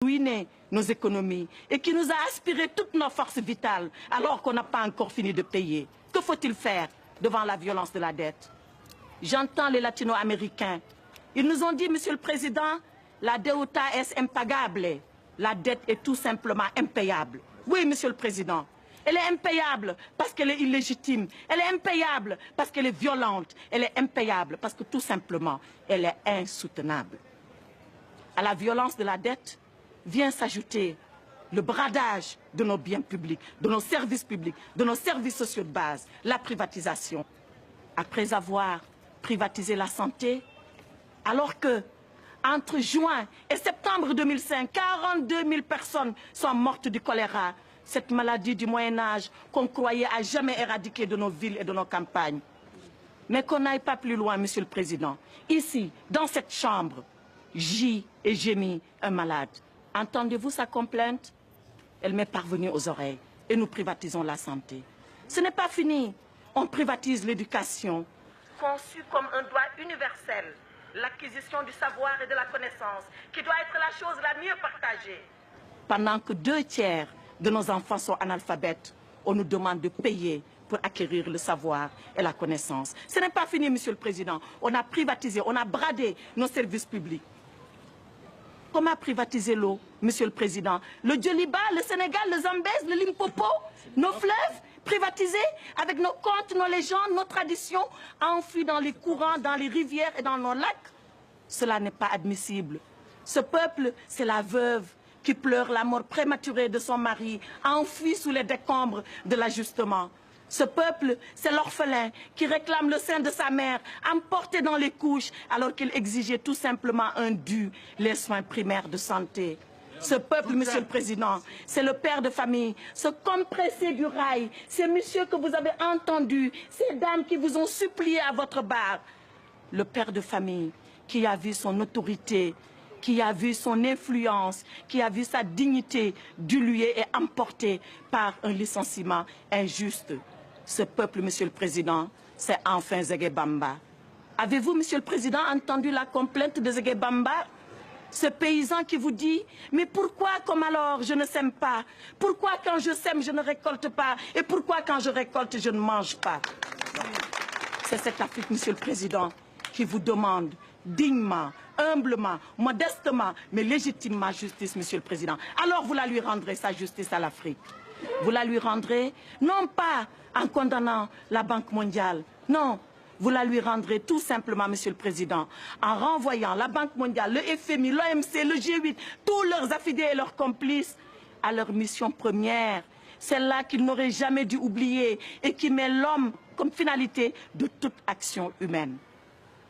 ruiné nos économies et qui nous a aspiré toutes nos forces vitales alors qu'on n'a pas encore fini de payer. Que faut-il faire devant la violence de la dette? J'entends les latino-américains. Ils nous ont dit, Monsieur le Président, la deuda es impagable. La dette est tout simplement impayable. Oui, Monsieur le Président. Elle est impayable parce qu'elle est illégitime. Elle est impayable parce qu'elle est violente. Elle est impayable parce que tout simplement, elle est insoutenable. À la violence de la dette vient s'ajouter le bradage de nos biens publics, de nos services publics, de nos services sociaux de base, la privatisation. Après avoir privatisé la santé, alors que entre juin et septembre 2005, 42 000 personnes sont mortes du choléra, cette maladie du Moyen-Âge qu'on croyait à jamais éradiquer de nos villes et de nos campagnes. Mais qu'on n'aille pas plus loin, Monsieur le Président. Ici, dans cette chambre, gît et gémit un malade. Entendez-vous sa complainte? Elle m'est parvenue aux oreilles et nous privatisons la santé. Ce n'est pas fini. On privatise l'éducation. Conçue comme un droit universel, l'acquisition du savoir et de la connaissance, qui doit être la chose la mieux partagée. Pendant que 2/3 de nos enfants sont analphabètes, on nous demande de payer pour acquérir le savoir et la connaissance. Ce n'est pas fini, Monsieur le Président. On a privatisé, on a bradé nos services publics. Comment privatiser l'eau, Monsieur le Président? Le Djoliba, le Sénégal, le Zambèze, le Limpopo, nos fleuves privatisés avec nos contes, nos légendes, nos traditions enfouies dans les courants, dans les rivières et dans nos lacs. Cela n'est pas admissible. Ce peuple, c'est la veuve qui pleure la mort prématurée de son mari, enfoui sous les décombres de l'ajustement. Ce peuple, c'est l'orphelin qui réclame le sein de sa mère, emporté dans les couches, alors qu'il exigeait tout simplement un dû, les soins primaires de santé. Ce peuple, Monsieur le Président, c'est le père de famille, ce compressé du rail, ces messieurs que vous avez entendus, ces dames qui vous ont supplié à votre barre. Le père de famille qui a vu son autorité, qui a vu son influence, qui a vu sa dignité diluée et emportée par un licenciement injuste. Ce peuple, Monsieur le Président, c'est enfin Zégué Bamba. Avez-vous, Monsieur le Président, entendu la complainte de Zégué Bamba? Ce paysan qui vous dit, mais pourquoi comme alors je ne sème pas? Pourquoi quand je sème je ne récolte pas? Et pourquoi quand je récolte je ne mange pas? C'est cette Afrique, Monsieur le Président, qui vous demande dignement, humblement, modestement, mais légitimement justice, Monsieur le Président. Alors vous la lui rendrez, sa justice à l'Afrique. Vous la lui rendrez, non pas en condamnant la Banque mondiale, non. Vous la lui rendrez tout simplement, Monsieur le Président, en renvoyant la Banque mondiale, le FMI, l'OMC, le G8, tous leurs affidés et leurs complices à leur mission première, celle-là qu'ils n'auraient jamais dû oublier et qui met l'homme comme finalité de toute action humaine.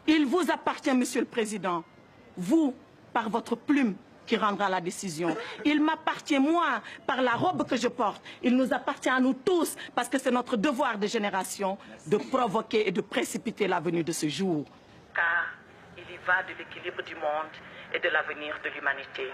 Il vous appartient, Monsieur le Président, vous, par votre plume, qui rendra la décision. Il m'appartient, moi, par la robe que je porte. Il nous appartient à nous tous, parce que c'est notre devoir de génération de provoquer et de précipiter la venue de ce jour. Car il y va de l'équilibre du monde et de l'avenir de l'humanité.